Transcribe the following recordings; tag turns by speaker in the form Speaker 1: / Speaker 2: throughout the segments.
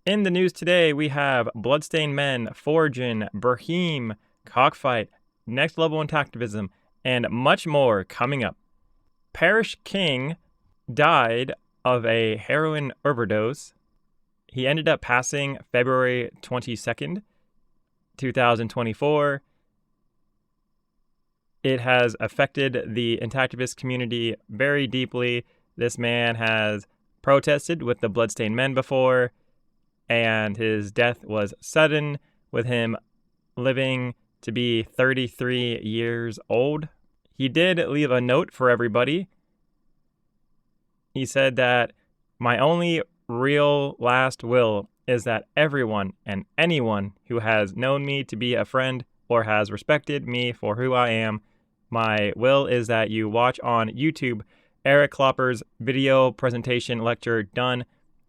Speaker 1: In the news today, we have Bloodstained Men, Forgin, Brahim, Cockfight, Next Level Intactivism, and much more coming up. Parish King died of a heroin overdose. He ended up passing February 22nd, 2024. It has affected the intactivist community very deeply. This man has protested with the Bloodstained Men before, and his death was sudden, with him living to be 33 years old. He did leave a note for everybody. He said that my only real last will is that everyone and anyone who has known me to be a friend or has respected me for who I am, my will is that you watch on YouTube Eric Klopper's video presentation lecture done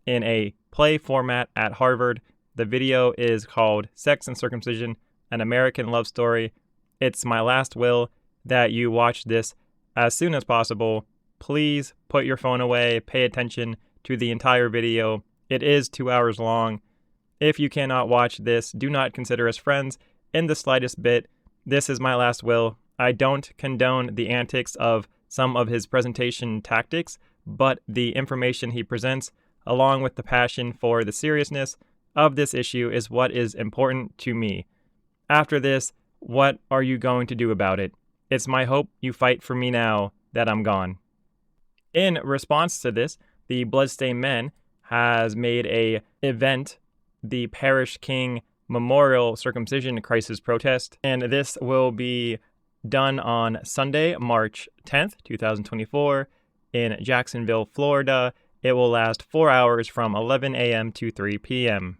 Speaker 1: in a play format at Harvard. The video is called Sex and Circumcision, an American Love Story. It's my last will that you watch this as soon as possible. Please put your phone away, pay attention to the entire video. It is 2 hours long. If you cannot watch this, do not consider us friends in the slightest bit. This is my last will. I don't condone the antics of some of his presentation tactics, but the information he presents, along with the passion for the seriousness of this issue, is what is important to me. After this, what are you going to do about it? It's my hope you fight for me now that I'm gone. In response to this, the Bloodstained Men has made a event, the Parish King Memorial Circumcision Crisis Protest, and this will be done on Sunday, March 10th, 2024, in Jacksonville, Florida. It will last 4 hours from 11 a.m. to 3 p.m.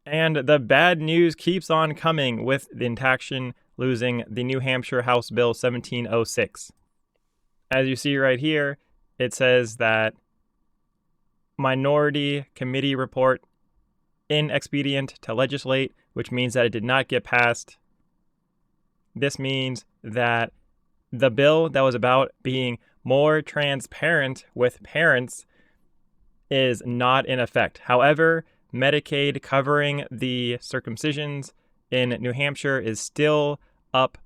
Speaker 1: And the bad news keeps on coming, with the Intaction losing the New Hampshire House Bill 1706. As you see right here, it says that Minority Committee report inexpedient to legislate, which means that it did not get passed. This means that the bill that was about being more transparent with parents is not in effect. However, Medicaid covering the circumcisions in New Hampshire is still up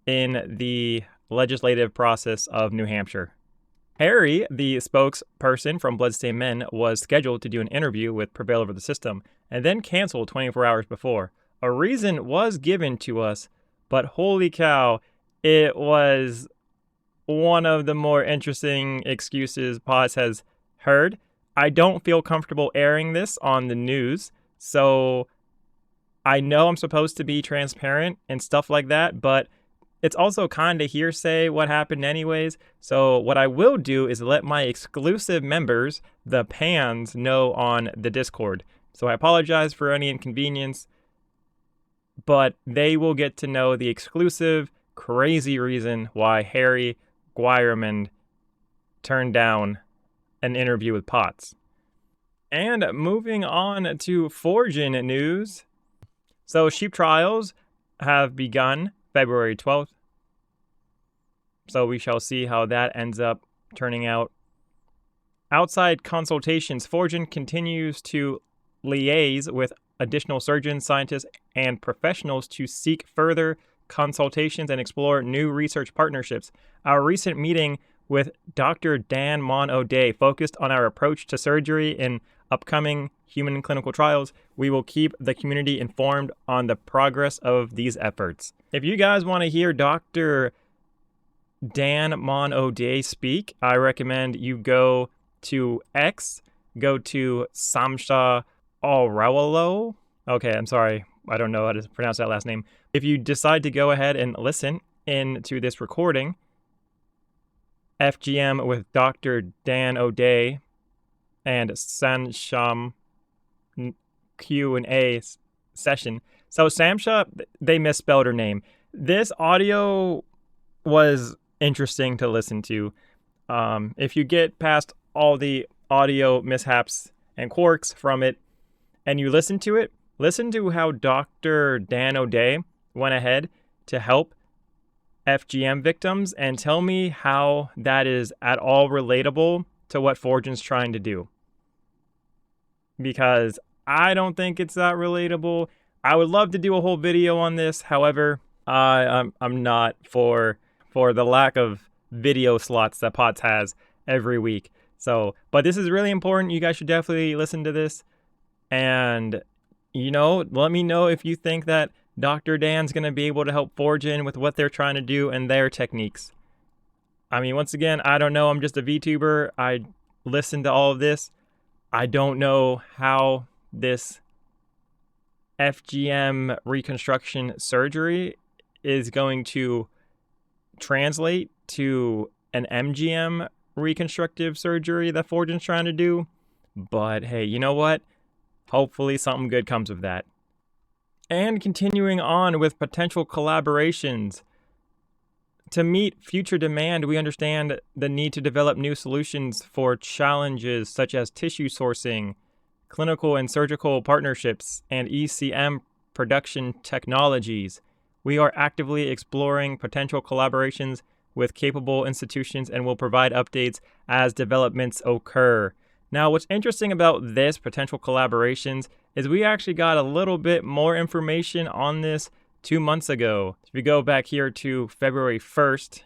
Speaker 1: in the legislative process of New Hampshire. Harry, the spokesperson from Bloodstained Men, was scheduled to do an interview with Prevail over the system and then canceled 24 hours before. A reason was given to us, but holy cow, it was one of the more interesting excuses Paz has heard. I don't feel comfortable airing this on the news, so I know I'm supposed to be transparent and stuff like that, but it's also kind of hearsay what happened anyways. So what I will do is let my exclusive members, the Pans, know on the Discord. So I apologize for any inconvenience, but they will get to know the exclusive, crazy reason why Harry Guiremond turned down an interview with Potts. And moving on to Forgin news. So sheep trials have begun February 12th. So we shall see how that ends up turning out. Outside consultations, Forgin continues to liaise with additional surgeons, scientists, and professionals to seek further consultations and explore new research partnerships. Our recent meeting with Dr. Dan Mon O'Day focused on our approach to surgery in upcoming human clinical trials. We will keep the community informed on the progress of these efforts. If you guys want to hear Dr. Dan Mon O'Day speak, I recommend you go to X, go to Samsha Alrawalo. Okay, I'm sorry. I don't know how to pronounce that last name. If you decide to go ahead and listen into this recording, FGM with Dr. Dan O'Day and Sansham Q&A session. So Samsha, they misspelled her name. This audio was interesting to listen to. If you get past all the audio mishaps and quirks from it and you listen to it, listen to how Dr. Dan O'Day went ahead to help FGM victims and tell me how that is at all relatable to what Forgin's trying to do. because I don't think it's that relatable. I would love to do a whole video on this. However, I'm not for the lack of video slots that POTS has every week. So, but this is really important. You guys should definitely listen to this. And, let me know if you think that Dr. Dan's going to be able to help Forgin with what they're trying to do and their techniques. I mean, once again, I don't know. I'm just a VTuber. I listen to all of this. I don't know how this FGM reconstruction surgery is going to translate to an MGM reconstructive surgery that Forgin's trying to do. But hey, you know what? Hopefully something good comes of that. And continuing on with potential collaborations. To meet future demand, we understand the need to develop new solutions for challenges such as tissue sourcing, clinical and surgical partnerships, and ECM production technologies. We are actively exploring potential collaborations with capable institutions and will provide updates as developments occur. Now, what's interesting about this potential collaborations is we actually got a little bit more information on this 2 months ago. If we go back here to February 1st,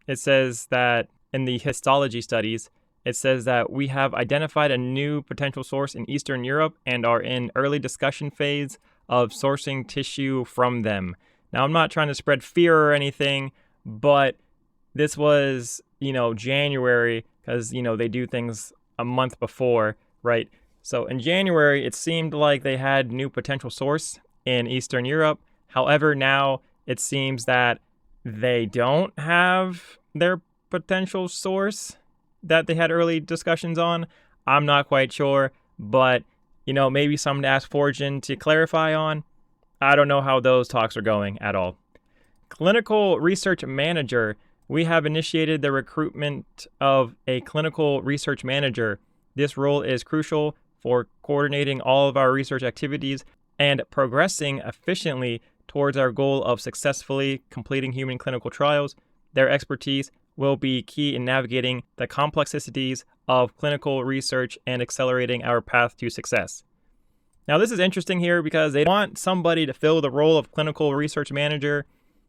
Speaker 1: it says that in the histology studies, it says that we have identified a new potential source in Eastern Europe and are in early discussion phase of sourcing tissue from them. Now, I'm not trying to spread fear or anything, but this was, January, because, they do things a month before, right? So in January, it seemed like they had new potential source in Eastern Europe. However, now it seems that they don't have their potential source that they had early discussions on. I'm not quite sure, but, maybe something to ask Forgin to clarify on. I don't know how those talks are going at all. Clinical research manager. We have initiated the recruitment of a clinical research manager. This role is crucial for coordinating all of our research activities and progressing efficiently towards our goal of successfully completing human clinical trials. Their expertise will be key in navigating the complexities of clinical research and accelerating our path to success. Now, this is interesting here because they want somebody to fill the role of clinical research manager.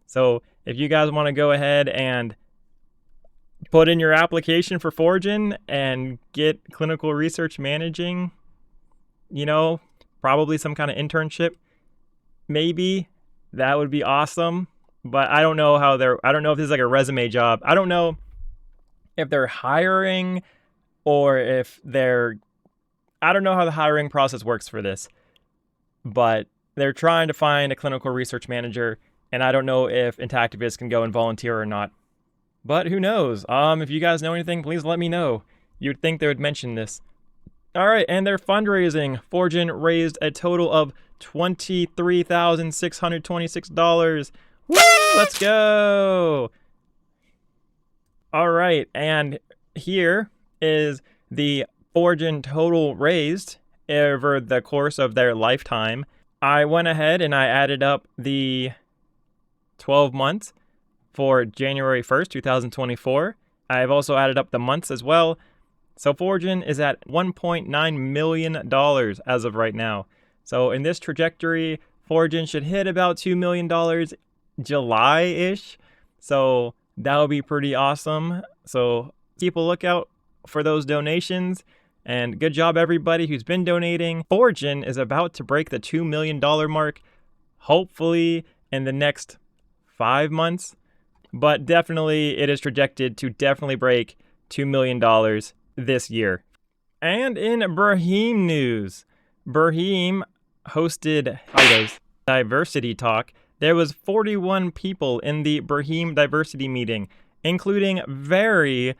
Speaker 1: So if you guys want to go ahead and put in your application for Forgin and get clinical research managing, probably some kind of internship, maybe that would be awesome. But I don't know I don't know if this is like a resume job. I don't know if they're hiring or if I don't know how the hiring process works for this, but they're trying to find a clinical research manager, and I don't know if Intactivists can go and volunteer or not. But who knows? If you guys know anything, please let me know. You'd think they would mention this. All right, and their fundraising. Forgin raised a total of $23,626. Woo! Let's go! All right, and here is the Forgin total raised over the course of their lifetime. I went ahead and I added up the 12 months for January 1st, 2024. I've also added up the months as well. So Forgin is at $1.9 million as of right now. So in this trajectory, Forgin should hit about $2 million July-ish. So that would be pretty awesome. So keep a lookout for those donations. And good job, everybody who's been donating. Forgin is about to break the $2 million mark, hopefully in the next 5 months. But definitely, it is projected to definitely break $2 million this year. And in Brahim news, Brahim hosted Ida's diversity talk. There was 41 people in the Brahim diversity meeting, including very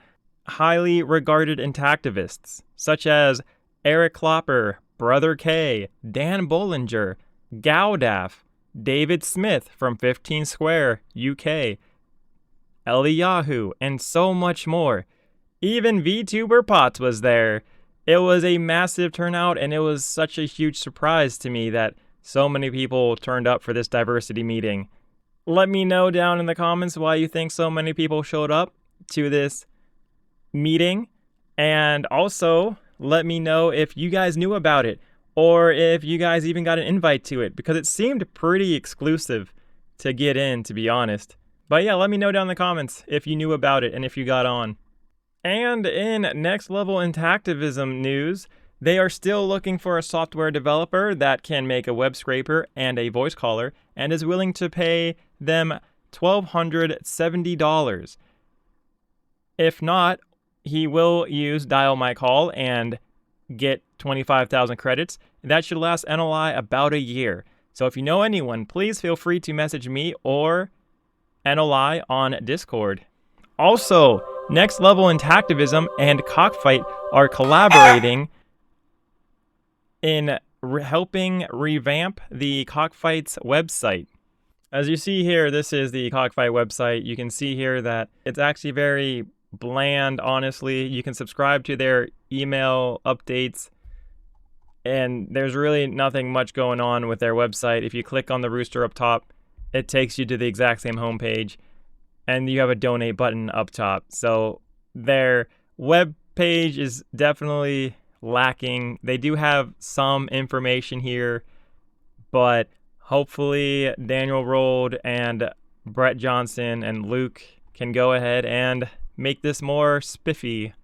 Speaker 1: highly regarded intactivists, such as Eric Klopper, Brother K, Dan Bollinger, Gowdaf, David Smith from 15 Square, UK, Eliyahu, and so much more. Even VTuber Potts was there. It was a massive turnout, and it was such a huge surprise to me that so many people turned up for this diversity meeting. Let me know down in the comments why you think so many people showed up to this meeting. And also, let me know if you guys knew about it, or if you guys even got an invite to it, because it seemed pretty exclusive to get in, to be honest. But yeah, let me know down in the comments if you knew about it and if you got on. And in next level Intactivism news, they are still looking for a software developer that can make a web scraper and a voice caller and is willing to pay them $1,270. If not, he will use Dial My Call and get 25,000 credits. That should last NLI about a year. So if you know anyone, please feel free to message me or NLI on Discord. Also, Next Level Intactivism and Cockfight are collaborating in helping revamp the Cockfight's website. As you see here, this is the Cockfight website. You can see here that it's actually very bland, honestly. You can subscribe to their email updates, and there's really nothing much going on with their website. If you click on the rooster up top, it takes you to the exact same homepage, and you have a donate button up top. So their web page is definitely lacking. They do have some information here, but hopefully Daniel Rold and Brett Johnson and Luke can go ahead and make this more spiffy.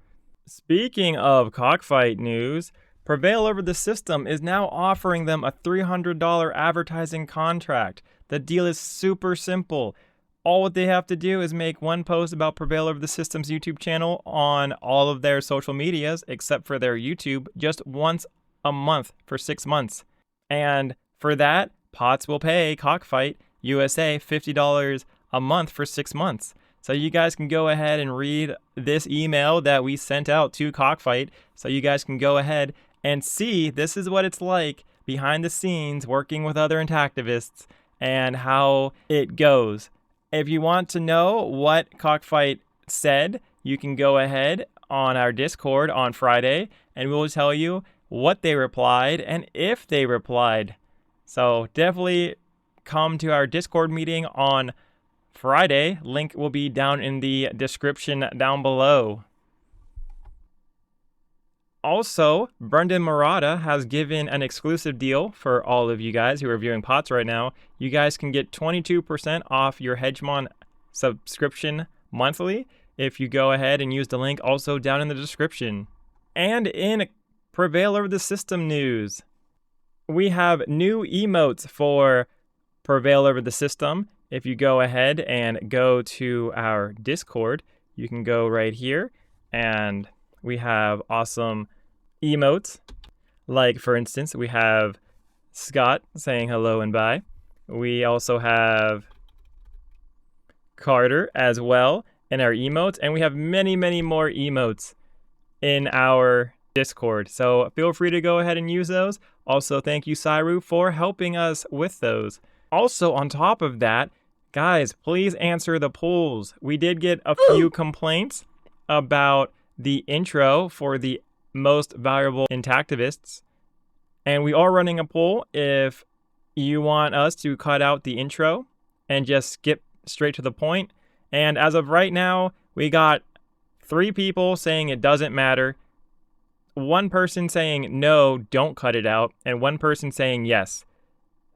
Speaker 1: Speaking of Cockfight news, Prevail Over the System is now offering them a $300 advertising contract. The deal is super simple. All what they have to do is make one post about Prevail Over the System's YouTube channel on all of their social medias, except for their YouTube, just once a month for 6 months. And for that, Potts will pay Cockfight USA $50 a month for 6 months. So you guys can go ahead and read this email that we sent out to Cockfight. So you guys can go ahead and see this is what it's like behind the scenes working with other Intactivists and how it goes. If you want to know what Cockfight said, you can go ahead on our Discord on Friday and we will tell you what they replied and if they replied. So definitely come to our Discord meeting on Friday. Link will be down in the description down below. Also, Brendan Murata has given an exclusive deal for all of you guys who are viewing Pots right now. You guys can get 22% off your Hegemon subscription monthly if you go ahead and use the link also down in the description. And in Prevail Over the System news, we have new emotes for Prevail Over the System. If you go ahead and go to our Discord, you can go right here and we have awesome emotes. Like, for instance, we have Scott saying hello and bye. We also have Carter as well in our emotes. And we have many, many more emotes in our Discord. So feel free to go ahead and use those. Also, thank you, Cyru, for helping us with those. Also, on top of that, guys, please answer the polls. We did get a few complaints about the intro for the most valuable Intactivists. And we are running a poll if you want us to cut out the intro and just skip straight to the point. And as of right now, we got 3 people saying it doesn't matter, 1 person saying no, don't cut it out, and 1 person saying yes.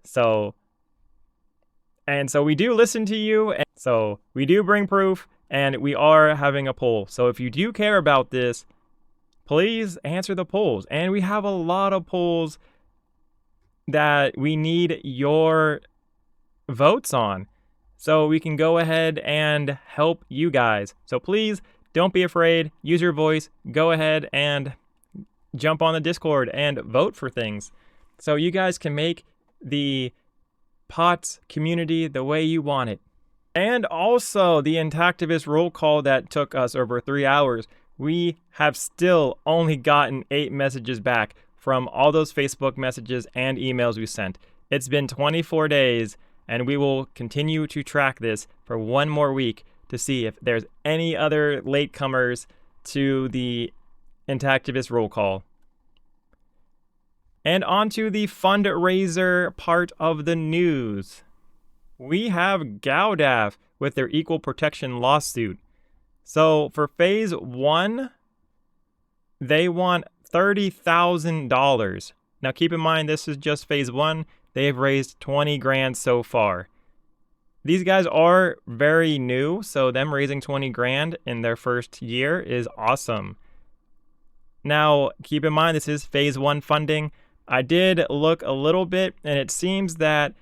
Speaker 1: So we do listen to you, and so we do bring proof, and we are having a poll. So if you do care about this, please answer the polls. And we have a lot of polls that we need your votes on, so we can go ahead and help you guys. So please don't be afraid, use your voice, go ahead and jump on the Discord and vote for things so you guys can make the Pots community the way you want it. And also the Intactivist roll call that took us over 3 hours. We have still only gotten 8 messages back from all those Facebook messages and emails we sent. It's been 24 days, and we will continue to track this for 1 more week to see if there's any other latecomers to the Intactivist roll call. And on to the fundraiser part of the news. We have Gowdaf with their equal protection lawsuit. So for phase 1, they want $30,000. Now keep in mind, this is just phase 1. They've raised 20 grand so far. These guys are very new, so them raising 20 grand in their first year is awesome. Now, keep in mind, this is phase 1 funding. I did look a little bit, and it seems that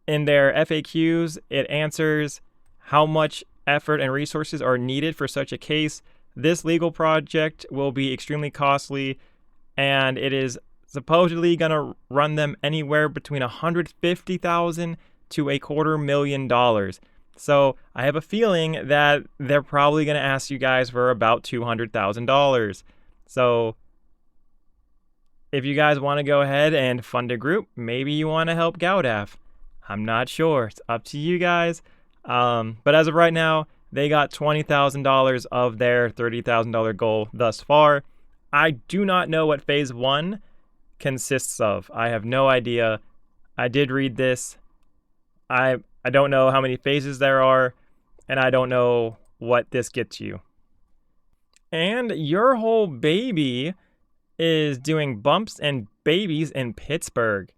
Speaker 1: in their FAQs, it answers how much effort and resources are needed for such a case. This legal project will be extremely costly, and it is supposedly going to run them anywhere between $150,000 to $250,000. So I have a feeling that they're probably going to ask you guys for about $200,000. So if you guys want to go ahead and fund a group, maybe you want to help Gowdaf. I'm not sure. It's up to you guys. But as of right now, they got $20,000 of their $30,000 goal thus far. I do not know what phase 1 consists of. I have no idea. I did read this. I don't know how many phases there are, and I don't know what this gets you. And Your Whole Baby is doing bumps and babies in Pittsburgh.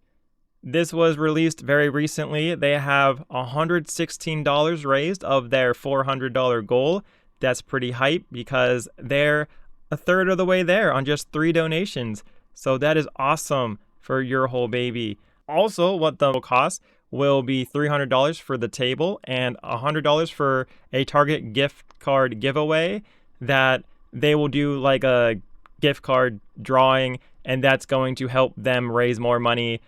Speaker 1: This was released very recently. They have $116 raised of their $400 goal. That's pretty hype because they're a third of the way there on just 3 donations. So that is awesome for Your Whole Baby. Also, what the cost will be $300 for the table and $100 for a Target gift card giveaway that they will do like a gift card drawing, and that's going to help them raise more money.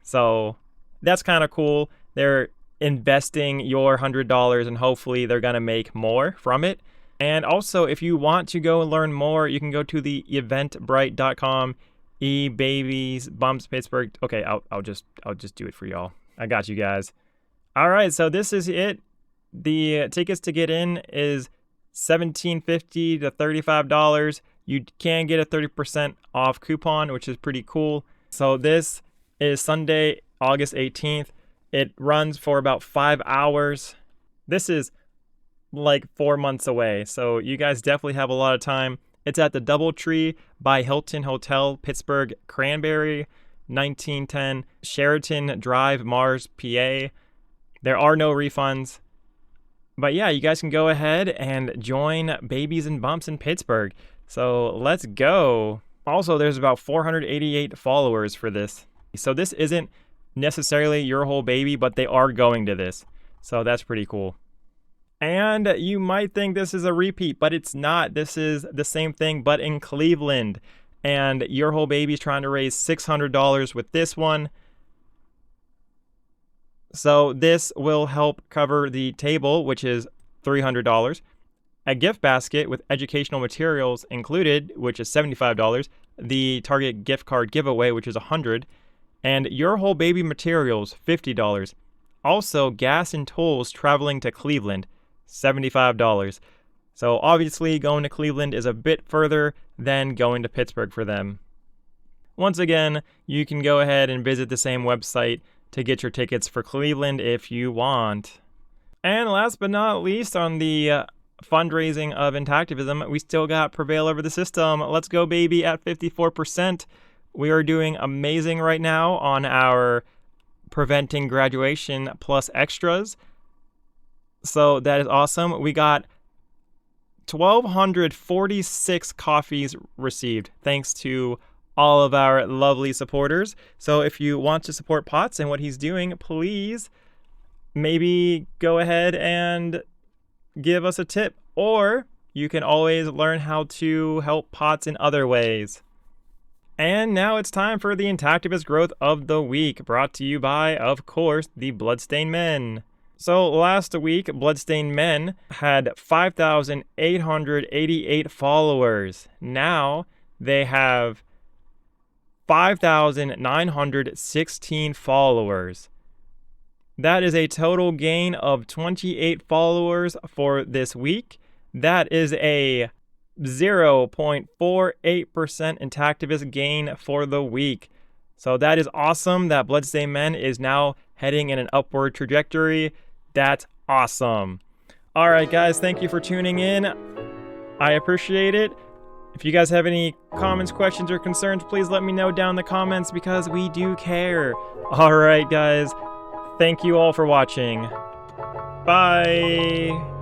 Speaker 1: So that's kind of cool. They're investing your $100 and hopefully they're going to make more from it. And also, if you want to go learn more, you can go to the eventbrite.com babies bumps Pittsburgh. Okay, I'll just do it for y'all. I got you guys. All right, so this is it. The tickets to get in is $17.50 to $35. You can get a 30% off coupon, which is pretty cool. So this is Sunday, August 18th. It runs for about 5 hours. This is like 4 months away, so you guys definitely have a lot of time. It's at the DoubleTree by Hilton Hotel, Pittsburgh, Cranberry, 1910 Sheraton Drive, Mars, PA. There are no refunds. But yeah, you guys can go ahead and join Babies and Bumps in Pittsburgh. So let's go. Also, there's about 488 followers for this. So this isn't necessarily Your Whole Baby, but they are going to this. So that's pretty cool. And you might think this is a repeat, but it's not. This is the same thing, but in Cleveland. And Your Whole Baby is trying to raise $600 with this one. So this will help cover the table, which is $300. A gift basket with educational materials included, which is $75. The Target gift card giveaway, which is $100. And Your Whole Baby materials, $50. Also, gas and tolls traveling to Cleveland, $75. So obviously going to Cleveland is a bit further than going to Pittsburgh for them. Once again, you can go ahead and visit the same website to get your tickets for Cleveland if you want. And last but not least, on the fundraising of Intactivism, we still got Prevail over the system. Let's go, baby, at 54%. We are doing amazing right now on our Preventing Graduation Plus extras. So that is awesome. We got 1,246 coffees received thanks to all of our lovely supporters. So if you want to support Potts and what he's doing, please maybe go ahead and give us a tip. Or you can always learn how to help Potts in other ways. And now it's time for the Intactivist Growth of the Week, brought to you by, of course, the Bloodstained Men. So last week, Bloodstained Men had 5,888 followers. Now they have 5,916 followers. That is a total gain of 28 followers for this week. That is a 0.48% Intactivist gain for the week. So that is awesome that Bloodstained Men is now heading in an upward trajectory. That's awesome. All right, guys, thank you for tuning in. I appreciate it. If you guys have any comments, questions, or concerns, please let me know down in the comments because we do care. Alright guys, thank you all for watching. Bye!